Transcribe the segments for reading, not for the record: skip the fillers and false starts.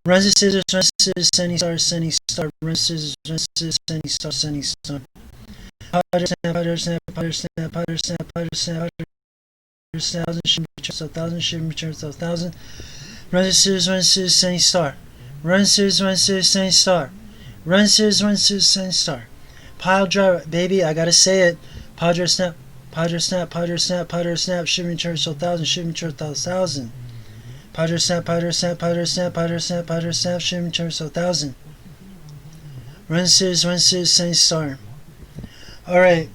Run scissors, sunny star, sunny star. Run scissors, sunny star, sunny star. Powder snap, powder snap, powder snap, powder snap, powder snap, powder snap. Thousand should return, so thousand should return, so thousand. Run scissors, sunny star. Run scissors, sunny star. Run scissors, sunny star. Pile driver, baby, I gotta say it. Powder snap, powder snap, powder snap, powder snap. Should return, so thousand should return, so thousand. Powder snap, powder snap, powder snap, powder snap, powder snap. Should return, so thousand. Run scissors, sunny star. Alright,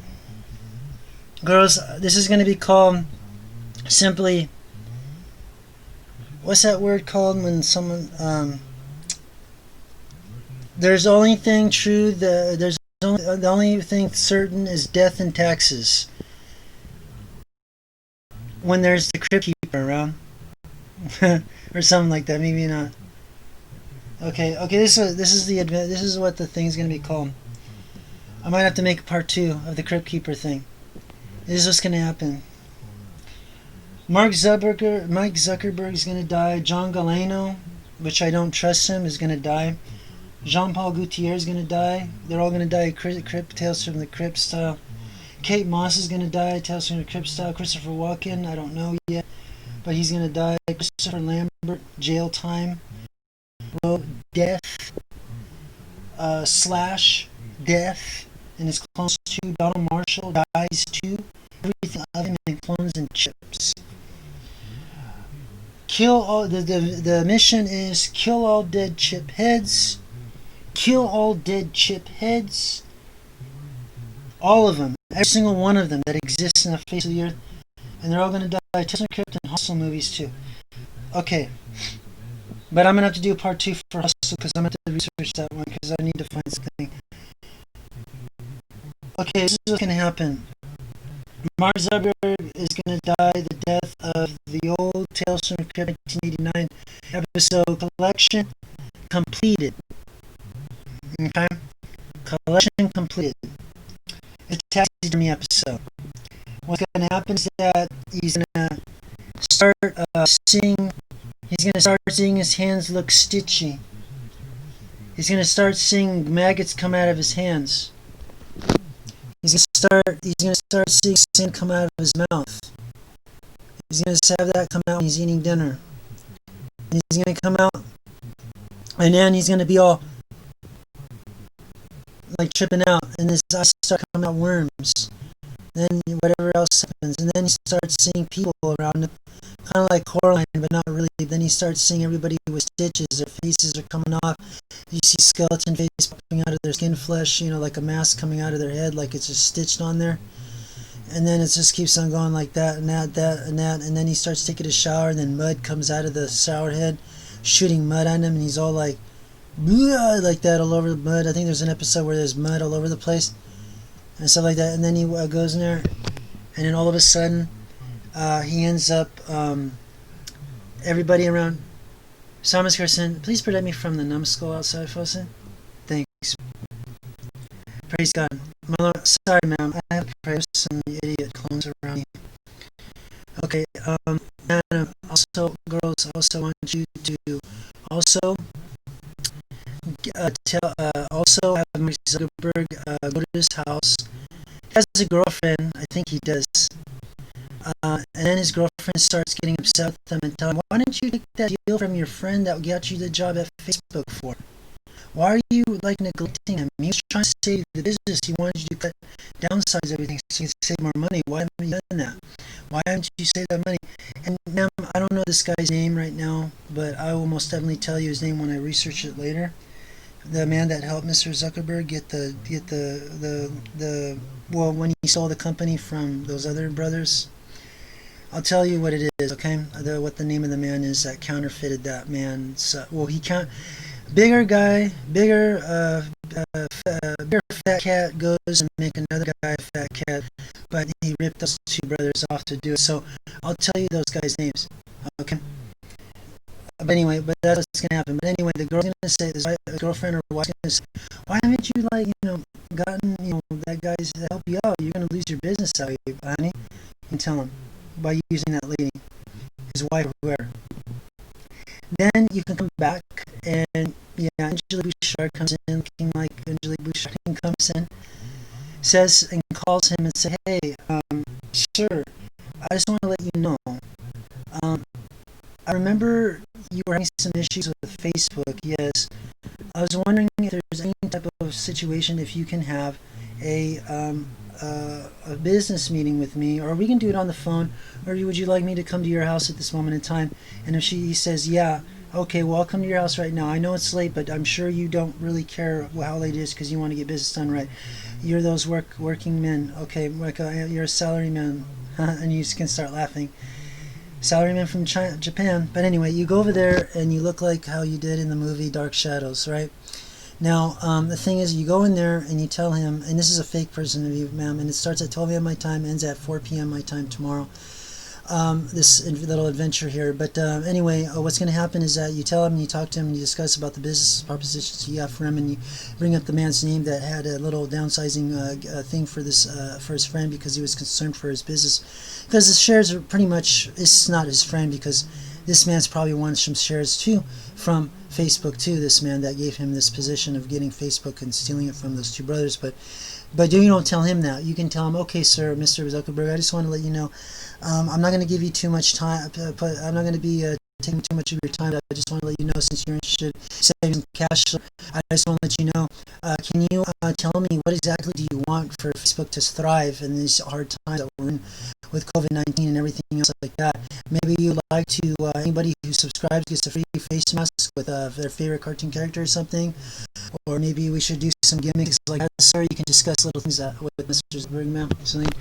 girls, this is going to be called simply, what's that word called when someone, there's only thing true, the only thing certain is death and taxes. When there's the crypt keeper around. Or something like that, maybe not. Okay, this is what the thing's going to be called. I might have to make a part 2 of the Crypt Keeper thing. This is what's going to happen. Mark Zuckerberg is going to die. John Galeno, which I don't trust him, is going to die. Jean-Paul Gaultier is going to die. They're all going to die. Crypt Tales from the Crypt style. Kate Moss is going to die. Tales from the Crypt style. Christopher Walken, I don't know yet, but he's going to die. Christopher Lambert, jail time. Death. Slash. Death. And his clones too. Donald Marshall dies too. Everything of him and clones and chips. Kill all. The mission is kill all dead chip heads. Kill all dead chip heads. All of them. Every single one of them that exists in the face of the earth. And they're all going to die. Tales from the Crypt and Hustle movies too. Okay. But I'm going to have to do a part 2 for Hustle because I'm going to have to research that one because I need to find something. Okay, this is what's going to happen. Mark Zuckerberg is going to die the death of the old Tales from the Crypt 1989 episode collection completed. Okay? Collection completed. It's a taxidermy episode. What's going to happen is that he's going to start seeing his hands look stitchy. He's going to start seeing maggots come out of his hands. He's going to start seeing sand come out of his mouth. He's going to have that come out when he's eating dinner. And he's going to come out, and then he's going to be all like tripping out, and his eyes start coming out worms. Then whatever else happens, and then he starts seeing people around him, kind of like Coraline, but not really. Then he starts seeing everybody with stitches. Their faces are coming off. You see skeleton face popping out of their skin flesh, like a mask coming out of their head, like it's just stitched on there. And then it just keeps on going like that and that, and then he starts taking a shower, and then mud comes out of the shower head, shooting mud on him, and he's all like, bleh, like that all over the mud. I think there's an episode where there's mud all over the place and stuff like that. And then he goes in there, and then all of a sudden, he ends up, everybody around. Thomas Carson, please protect me from the numbskull outside, Fosin. Thanks. Praise God. My Lord, sorry, ma'am. I have prayers some idiot clones around me. Okay, and also, girls, I also want you to also also have Mark Zuckerberg go to his house. He has a girlfriend, I think he does. And then his girlfriend starts getting upset with him and telling him, why didn't you take that deal from your friend that got you the job at Facebook for? Why are you neglecting him? He was trying to save the business. He wanted you to downsize everything so you could save more money. Why haven't you done that? Why haven't you saved that money? And ma'am, I don't know this guy's name right now, but I will most definitely tell you his name when I research it later. The man that helped Mr. Zuckerberg get when he sold the company from those other brothers. I'll tell you what it is, okay? What the name of the man is that counterfeited that man. So, he can't. Bigger fat cat goes and make another guy a fat cat, but he ripped those two brothers off to do it. So I'll tell you those guys' names, okay? But anyway, that's what's gonna happen. But anyway, the girl's gonna say, this girlfriend or wife's gonna say, why haven't you gotten that guy's to help you out? You're gonna lose your business out here, honey. You can tell him by using that lady, his wife, or whoever. Then you can come back And yeah, Angelique Bouchard comes in looking like Angelique Bouchard comes in, says and calls him and says, "Hey, sir, I just want to let you know. Um, I remember you were having some issues with Facebook. Yes, I was wondering if there's any type of situation if you can have a a business meeting with me, or we can do it on the phone, or would you like me to come to your house at this moment in time?" And if he says, "Yeah, okay, well, I'll come to your house right now. I know it's late, but I'm sure you don't really care how late it is because you want to get business done right. You're those working men, okay? Like you're a salaryman," and you can start laughing. Salaryman from Japan. But anyway, you go over there and you look like how you did in the movie Dark Shadows, right? Now, the thing is, you go in there and you tell him, and this is a fake person of you, ma'am, and it starts at 12 a.m. my time, ends at 4 p.m. my time tomorrow. This little adventure here. But anyway, what's going to happen is that you tell him, you talk to him, and you discuss about the business propositions you have for him, and you bring up the man's name that had a little downsizing thing for this for his friend because he was concerned for his business. Because the shares are pretty much, it's not his friend because this man's probably won some shares too from Facebook too. This man that gave him this position of getting Facebook and stealing it from those two brothers, but you don't tell him that. You can tell him, "Okay, sir, Mr. Zuckerberg, I just want to let you know, I'm not going to give you too much time, but I'm not going to be taking too much of your time. I just want to let you know, since you're interested in saving some cash, so I just want to let you know, can you tell me what exactly do you want for Facebook to thrive in these hard times that we're in with COVID-19 and everything else like that? Maybe you'd like to, anybody who subscribes gets a free face mask with their favorite cartoon character or something, or maybe we should do some gimmicks like that, sir. You can discuss little things that with Mr. Zuckerberg, ma'am, something.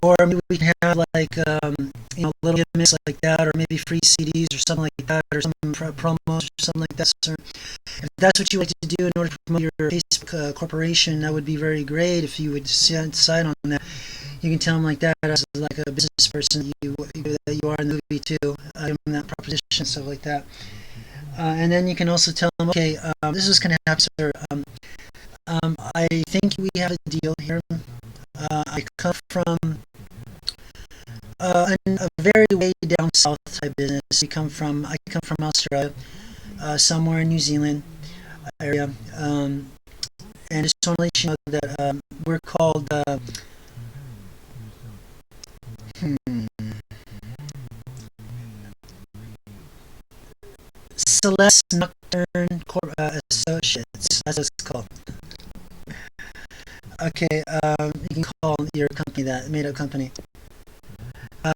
Or maybe we can have like little gimmicks like that, or maybe free CDs or something like that, or some promos or something like that, sir. If that's what you like to do in order to promote your Facebook corporation, that would be very great if you would decide on that. You can tell them like that as like a business person that you are in the movie too, give them that proposition, stuff like that. And then you can also tell them, okay, this is going to happen, sir. I think we have a deal here. I come from a very way down south type business. I come from Australia, somewhere in New Zealand area, and just want to let you know that we're called Celeste Nocturne Associates. That's what it's called. Okay, you can call your company that, made-up company.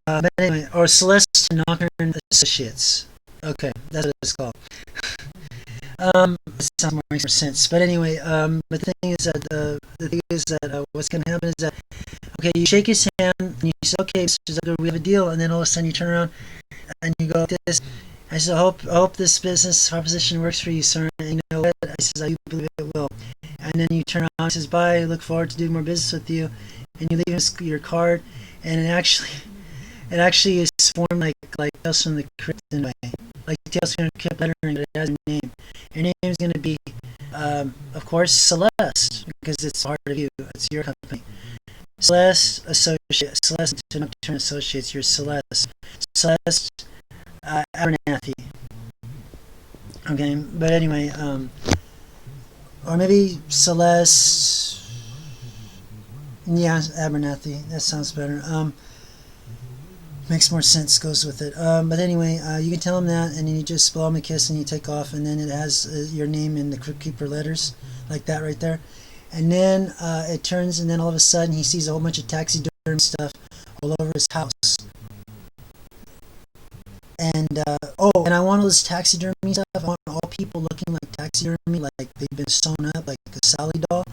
But anyway, or Celeste Nocturne Associates. Okay, that's what it's called. It sounds more makes more sense. But anyway, but the thing is that what's going to happen is that, okay, you shake his hand and you say, "Okay, Mr. Zucker, we have a deal," and then all of a sudden you turn around and you go like this. I said, I hope this business proposition works for you, sir. And you know what? I says, I believe it will. And then you turn around and says, "Bye, I look forward to doing more business with you." And you leave your card, and it actually is formed like Tales from the Crypt in a way. Like Tales from the Crypt lettering, but it has a name. Your name is going to be, of course, Celeste, because it's part of you. It's your company. Celeste Associates, Celeste Nocturne Associates. You're Celeste. Celeste Abernathy. Okay, but anyway, or maybe Celeste. Yeah, Abernathy. That sounds better. Makes more sense. Goes with it. But anyway, you can tell him that, and then you just blow him a kiss, and you take off, and then it has your name in the Crypt Keeper letters, like that right there. And then it turns, and then all of a sudden he sees a whole bunch of taxidermy stuff all over his house. And and I want all this taxidermy stuff. I want all people looking like taxidermy, like they've been sewn up like a Sally doll,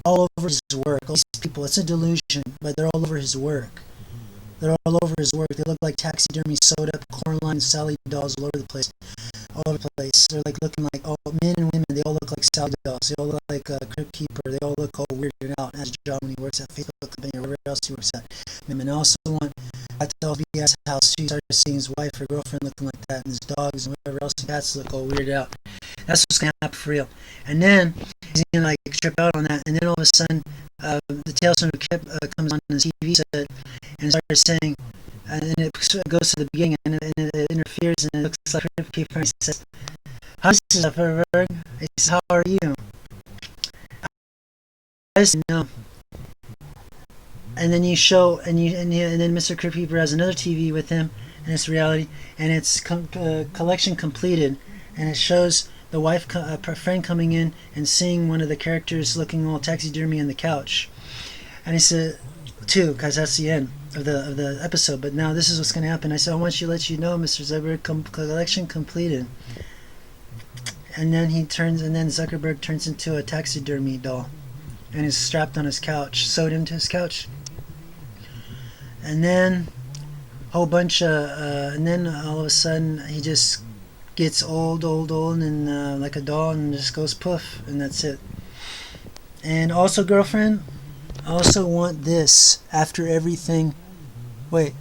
all over his work. All these people, it's a delusion, but they're all over his work. They're all over his work. They look like taxidermy, sewed up, Coraline, Sally dolls all over the place. All over the place. They're like looking like all men and women. They all look like Sally dolls. They all look like a Crypt Keeper. They all look all weirded out. As John when he works at Facebook company or wherever else he works at. And I also want at the LBS house, he started seeing his wife or girlfriend looking like that, and his dogs and whatever else, cats look all weirded out. That's what's gonna happen for real. And then he's gonna like trip out on that, and then all of a sudden, the Tales from the Crypt comes on the TV set and starts saying, and it goes to the beginning, and it interferes, and it looks like Crypt Keeper, and he says, Hi, Mrs. Zuckerberg. He says, how are you? I said, no. And then you show, and then Mr. Crypt Keeper has another TV with him, and it's reality, and it's collection completed, and it shows the wife, a friend coming in and seeing one of the characters looking all taxidermy on the couch, and he said, two, because that's the end of the episode. But now this is what's going to happen. I said, I want to let you know, Mr. Zuckerberg, collection completed. And then Zuckerberg turns into a taxidermy doll, and is strapped on his couch, sewed into his couch. And then whole bunch of, and then all of a sudden he just gets old, and like a doll, and just goes poof, and that's it. And also, girlfriend, I also want this after everything. Wait.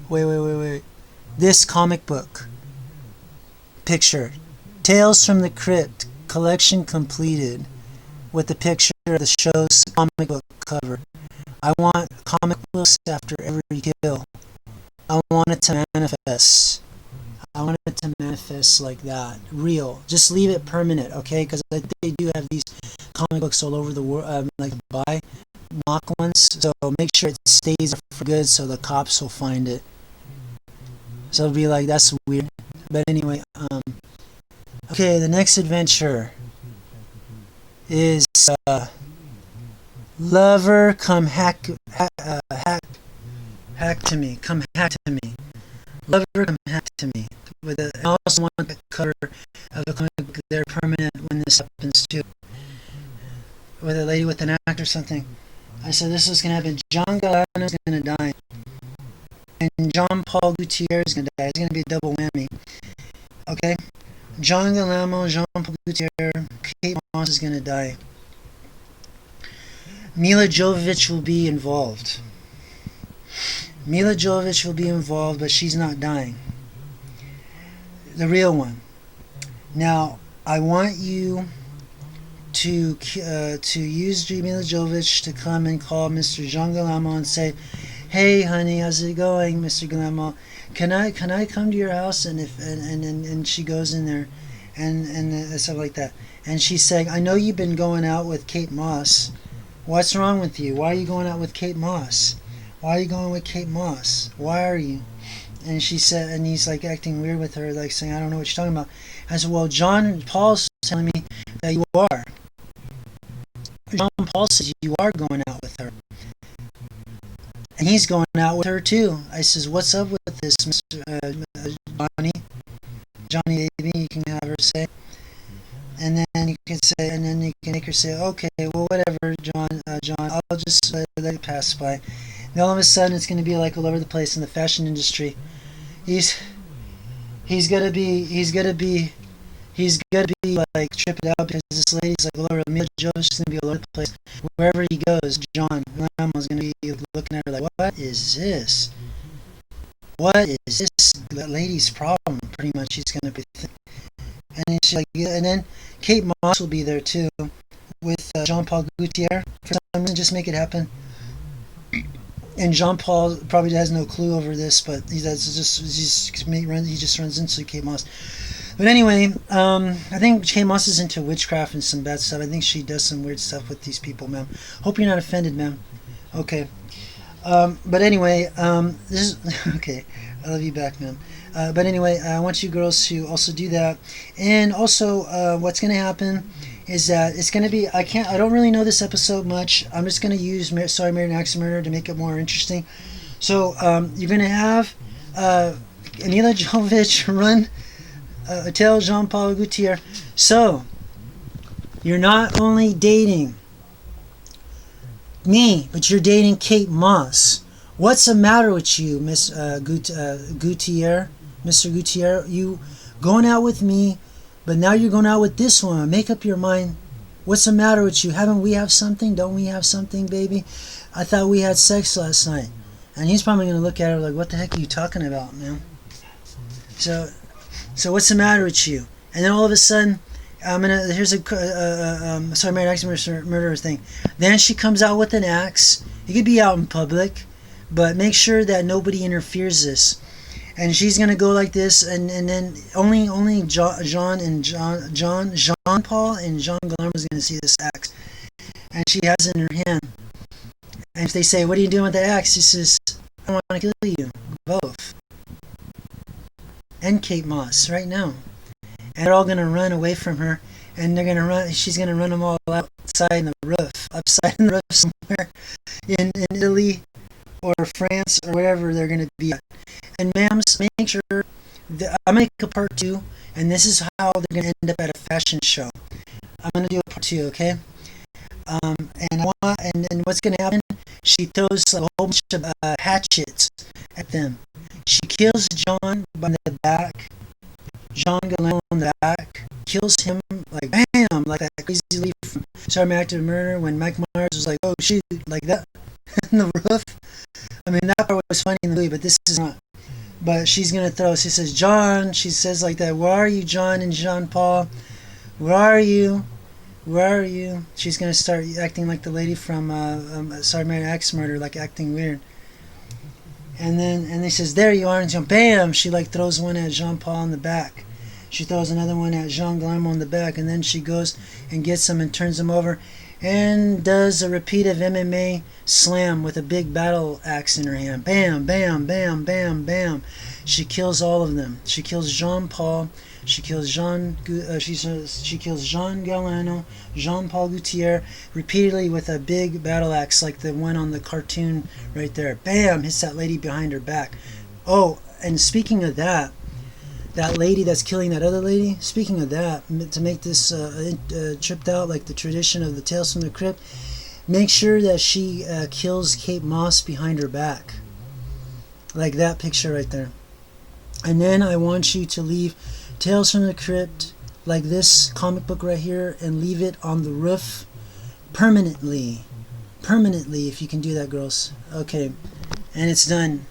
This comic book picture, Tales from the Crypt, collection completed, with the picture of the show's comic book cover. I want comic books after every kill. I want it to manifest. I want it to manifest like that. Real. Just leave it permanent, okay? Because they do have these comic books all over the world, like buy mock ones. So make sure it stays for good so the cops will find it. So it'll be like, that's weird. But anyway, okay, the next adventure is Lover, come hack to me. Come hack to me. Lover, come hack to me. I also want the cover of the comic book there permanent when this happens too. With a lady with an act or something. I said this is going to happen. John Galliano is going to die. And John Paul Gutierrez is going to die. It's going to be a double whammy. Okay? John Galliano, Jean Paul Gutierrez, Kate Moss is going to die. Mila Jovovich will be involved. But she's not dying. The real one. Now, I want you to use Mila Jovovich to come and call Mr. Jean Galamo and say, "Hey, honey, how's it going, Mr. Galamo? Can I come to your house?" And she goes in there, and stuff like that. And she's saying, "I know you've been going out with Kate Moss. What's wrong with you? Why are you going out with Kate Moss? Why are you going with Kate Moss? Why are you?" And she said, and he's like acting weird with her, like saying, "I don't know what you're talking about." I said, "Well, John Paul's telling me that you are. John Paul says you are going out with her. And he's going out with her too." I says, "What's up with this, Mr. Johnny baby?" You can have her say. And then you can say, and then you can make her say, "Okay, well, whatever, John, I'll just let it pass by." And all of a sudden, it's going to be like all over the place in the fashion industry. He's gonna be like tripped out because this lady's like all over. Mila Jovovich's gonna be all over the place. Wherever he goes, John Lamo's gonna be looking at her like, "What is this? What is this lady's problem?" Pretty much, she's gonna be thinking. And she's like, and then Kate Moss will be there too, with Jean Paul Gaultier. For some reason, just make it happen. And Jean Paul probably has no clue over this, but he just runs into Kate Moss. But anyway, I think Kate Moss is into witchcraft and some bad stuff. I think she does some weird stuff with these people, ma'am. Hope you're not offended, ma'am. Okay. But anyway, this is okay. I love you back, ma'am. But anyway, I want you girls to also do that. And also, what's going to happen is that it's going to be, I don't really know this episode much. I'm just going to use Sorry Married an Axe Murder to make it more interesting. So, you're going to have Mila Jovovich run tell Jean Paul Gaultier. So, you're not only dating me, but you're dating Kate Moss. What's the matter with you, Miss Gaultier? Mr. Gaultier, you going out with me, but now you're going out with this one. Make up your mind. What's the matter with you? Haven't we have something? Don't we have something, baby? I thought we had sex last night. And he's probably going to look at her like, "What the heck are you talking about, man?" So what's the matter with you? And then all of a sudden, here's a Sorry Married Axe Murderer thing. Then she comes out with an axe. It could be out in public, but make sure that nobody interferes this. and she's gonna go like this, and then only Jean Paul and Jean Guillermo is gonna see this axe, and she has it in her hand. And if they say, "What are you doing with the axe?" She says, "I want to kill you both and Kate Moss right now." And they're all gonna run away from her, and they're gonna run. She's gonna run them all outside in the roof, upside in the roof somewhere in Italy or France or wherever they're gonna be at. And ma'ams, make sure that I'm gonna make a part 2, and this is how they're gonna end up at a fashion show. I'm gonna do a part 2, okay? And what's gonna happen? She throws a whole bunch of hatchets at them. She kills John by the back. John Guillermo on the back, kills him like bam, like that crazy leaf from Sergeant Active Murder when Mike Myers was like, "Oh shoot," like that in the roof. I mean, that part was funny in the movie, but this is not. But she's gonna throw. She says, "John," she says like that. "Where are you, John and Jean Paul? Where are you? Where are you?" She's gonna start acting like the lady from Sergeant Axe Murder, like acting weird. And he says, "There you are," and bam, she like throws one at Jean Paul in the back. She throws another one at Jean Guillermo in the back, and then she goes and gets him and turns him over and does a repeated MMA slam with a big battle axe in her hand. Bam, bam, bam, bam, bam. She kills all of them. She kills Jean Paul. She kills she kills Jean Galano, Jean Paul Gaultier, repeatedly with a big battle axe like the one on the cartoon right there. Bam! Hits that lady behind her back. Oh, and speaking of that, that lady that's killing that other lady. Speaking of that, to make this tripped out like the tradition of the Tales from the Crypt, make sure that she kills Kate Moss behind her back, like that picture right there. And then I want you to leave Tales from the Crypt like this comic book right here and leave it on the roof permanently. Permanently, if you can do that, girls. Okay, and it's done.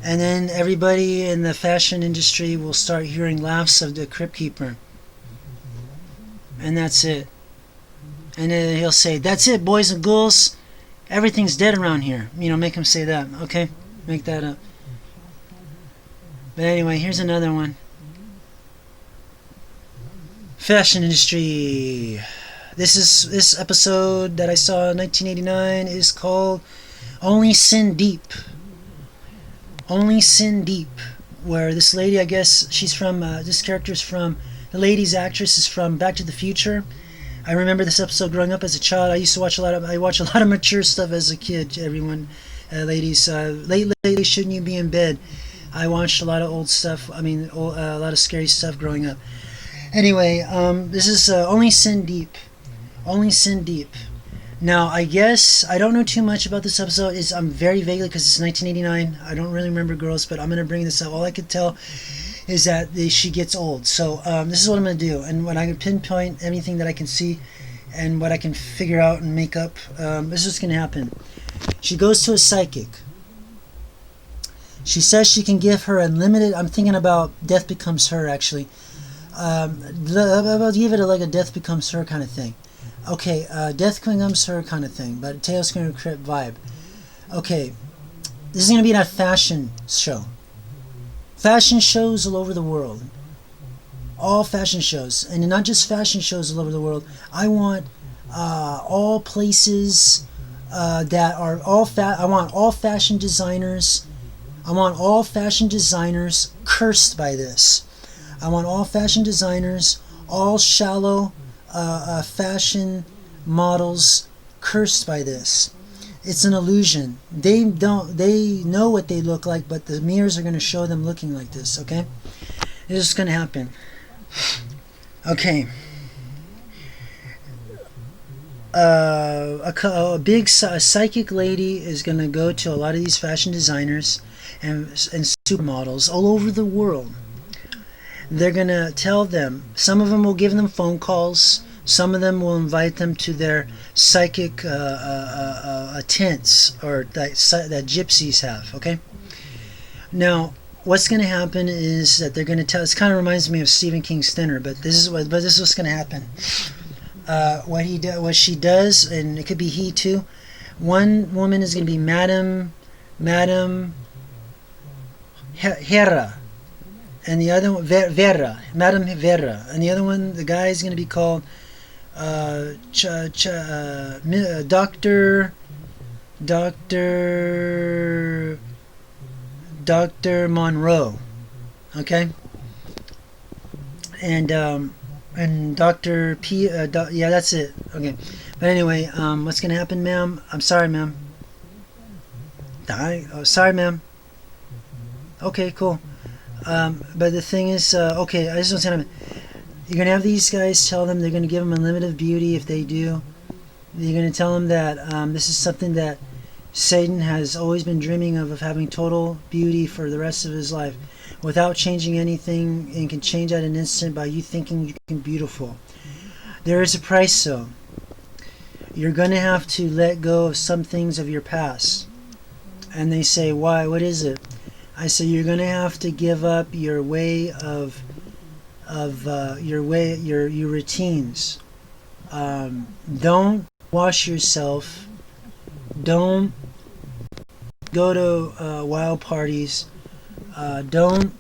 And then everybody in the fashion industry will start hearing laughs of the Crypt Keeper. And that's it. And then he'll say, "That's it, boys and girls. Everything's dead around here." You know, make him say that, okay? Make that up. But anyway, here's another one. Fashion industry. This episode that I saw in 1989 is called Only Sin Deep. Only Sin Deep, where this lady, I guess she's from, this character's from, the lady's actress is from Back to the Future. I remember this episode growing up as a child. I watch a lot of mature stuff as a kid, everyone, ladies. Lately, shouldn't you be in bed? I watched a lot of old stuff, a lot of scary stuff growing up. Anyway, this is Only Sin Deep. Only Sin Deep. Now, I guess I don't know too much about this episode. I'm very vaguely, because it's 1989. I don't really remember, girls, but I'm going to bring this up. All I could tell is that she gets old. So this is what I'm going to do. And when I can pinpoint anything that I can see and what I can figure out and make up, this is what's going to happen. She goes to a psychic. She says she can give her unlimited. I'm thinking about Death Becomes Her, actually. I'll give it like a Death Becomes Her kind of thing. Okay, Death Becomes Her kind of thing, but Tales from the Crypt vibe. Okay, this is going to be that fashion show. Fashion shows all over the world. All fashion shows. And not just fashion shows all over the world. I want all places that are all I want all fashion designers. I want all fashion designers cursed by this. I want all fashion designers, all shallow fashion models cursed by this. It's an illusion. They know what they look like, but the mirrors are going to show them looking like this, okay? This is going to happen. Okay. A big psychic lady is going to go to a lot of these fashion designers and supermodels all over the world. They're going to tell them, some of them will give them phone calls, some of them will invite them to their psychic tents or that gypsies have, okay? Now, what's going to happen is that they're going to tell, this kind of reminds me of Stephen King's Thinner, but this is what's going to happen. What she does, and it could be he too, one woman is going to be Madame Hera, and the other one Vera, Madam Vera, and the other one, the guy is going to be called Doctor Monroe. Okay, and Doctor P. Yeah, that's it. Okay, but anyway, what's going to happen, ma'am? I'm sorry, ma'am. Oh, sorry, ma'am. Okay, cool. But the thing is, okay, I just want to say, you're going to have these guys tell them they're going to give them unlimited beauty if they do. You're going to tell them that this is something that Satan has always been dreaming of having total beauty for the rest of his life without changing anything, and can change at an instant by you thinking you can be beautiful. There is a price, though. You're going to have to let go of some things of your past. And they say, why? What is it? I say, you're going to have to give up your way of your routines. Don't wash yourself. Don't go to wild parties. Don't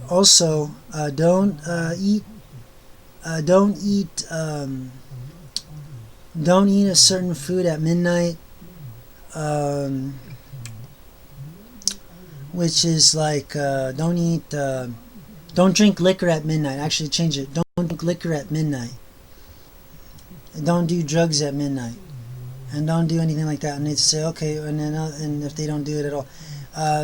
also don't eat don't eat a certain food at midnight, which is like don't drink liquor at midnight. Actually, change it. Don't drink liquor at midnight. Don't do drugs at midnight, and don't do anything like that. And they say, okay, and then and if they don't do it at all,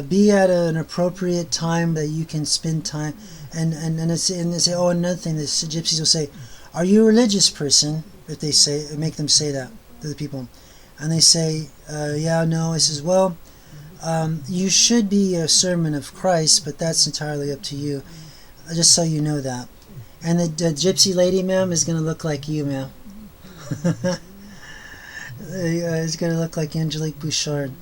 be at an appropriate time that you can spend time. And they say, oh, another thing, the gypsies will say, are you a religious person? If they say, make them say that to the people, and they say, yeah, no. I says, well, you should be a servant of Christ, but that's entirely up to you. Just so you know that. And the gypsy lady, ma'am, is going to look like you, ma'am. It's going to look like Angelique Bouchard.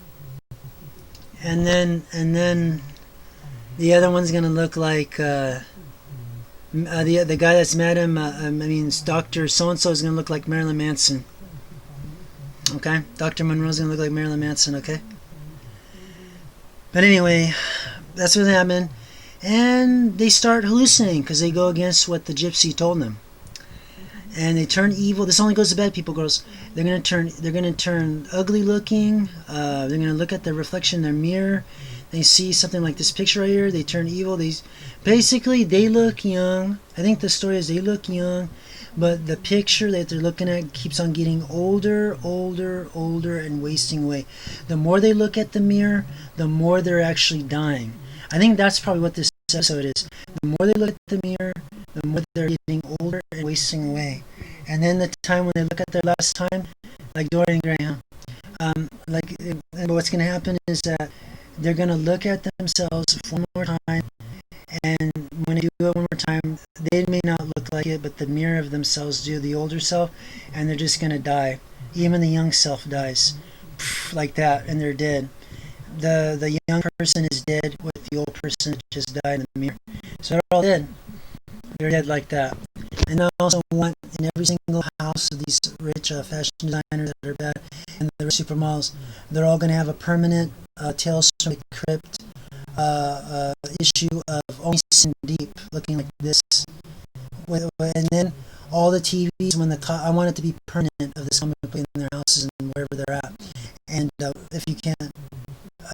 And then the other one's going to look like the guy that's Madam, Dr. So-and-so is going to look like Marilyn Manson. Okay? Dr. Monroe's going to look like Marilyn Manson, okay? But anyway, that's what happened. And they start hallucinating because they go against what the gypsy told them. And they turn evil. This only goes to bad people, girls. They're gonna turn ugly looking. They're gonna look at their reflection in their mirror. They see something like this picture right here. They turn evil. Basically they look young. I think the story is they look young, but the picture that they're looking at keeps on getting older, and wasting away. The more they look at the mirror, the more they're actually dying. I think that's probably what this episode is. The more they look at the mirror, the more they're getting older and wasting away. And then the time when they look at their last time, like Dorian Gray, and what's going to happen is that they're going to look at themselves one more time, and when they do it one more time, they may not look like it, but the mirror of themselves do, the older self, and they're just going to die. Even the young self dies, like that, and they're dead. The young person is dead with the old person that just died in the mirror. So they're all dead. They're dead like that. And I also want in every single house of these rich fashion designers that are bad and the rich supermodels, they're all going to have a permanent Tales from the Crypt issue of Only Sin Deep, looking like this. And then all the TVs, I want it to be permanent of this comic book in their houses and wherever they're at. And if you can.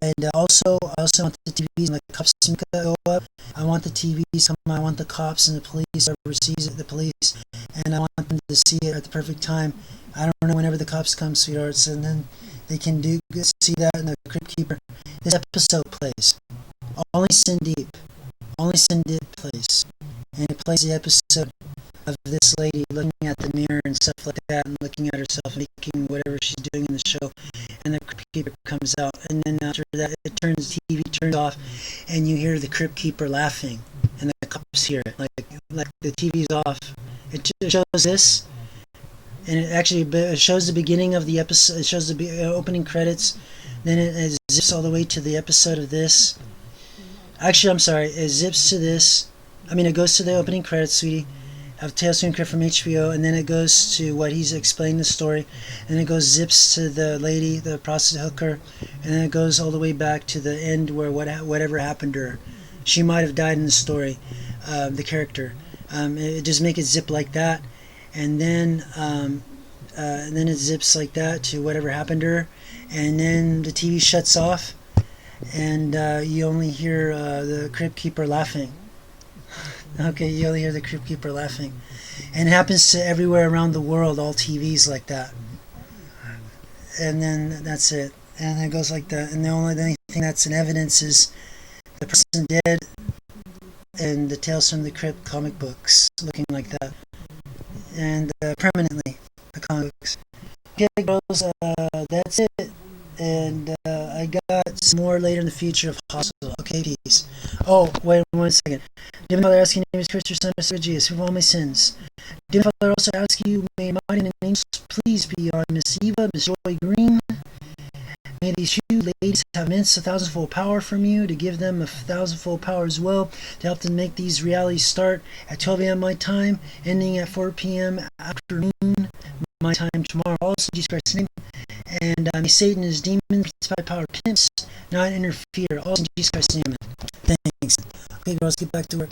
And I also want the TVs and the cops to go up. I want the TVs come. I want the cops and the police, whoever sees it, the police, and I want them to see it at the perfect time. I don't know, whenever the cops come, sweethearts, and then they can see that in the Crypt Keeper. This episode plays. Only Sin Deep plays, and it plays the episode of this lady looking at the mirror and stuff like that, and looking at herself and making whatever she's doing in the show, and the Crypt Keeper comes out, and then after that the TV turns off, and you hear the Crypt Keeper laughing, and the cops hear it, like the TV's off. It shows this, and it shows the beginning of the episode. It shows the opening credits, then it zips all the way to the episode of this. Actually, I'm sorry, it zips to this. It goes to the opening credits, sweetie, of Tales from the Crypt from HBO, and then it goes to what he's explained the story, and then it goes zips to the lady, the prostitute hooker, and then it goes all the way back to the end where whatever happened to her. She might have died in the story, the character. It just make it zip like that, and then it zips like that to whatever happened to her, and then the TV shuts off, and you only hear the crypt keeper laughing. Okay, you only hear the crypt keeper laughing, and it happens to everywhere around the world, all TVs like that. And then that's it, and it goes like that. And the only thing that's in evidence is the person dead and the Tales from the Crypt comic books looking like that, and permanently the comic books. Okay, girls, that's it. And I got some more later in the future of Hospital. Okay, peace. Oh, wait 1 second. Dear Father, I ask you in the name of Christ, your Son, our Jesus, forgive all my sins. Dear Father, I also ask you, may mighty and angels please be on Ms Eva, Ms Joy Green. May these two ladies have immense 1,000-fold power from you, to give them 1,000-fold power as well, to help them make these realities start at 12 a.m. my time, ending at 4 p.m. afternoon my time tomorrow. Also, Jesus Christ's name. And may Satan and his demons, principality, power, pimps, not interfere. Also in Jesus Christ's name. Thanks. Okay, girls, get back to work.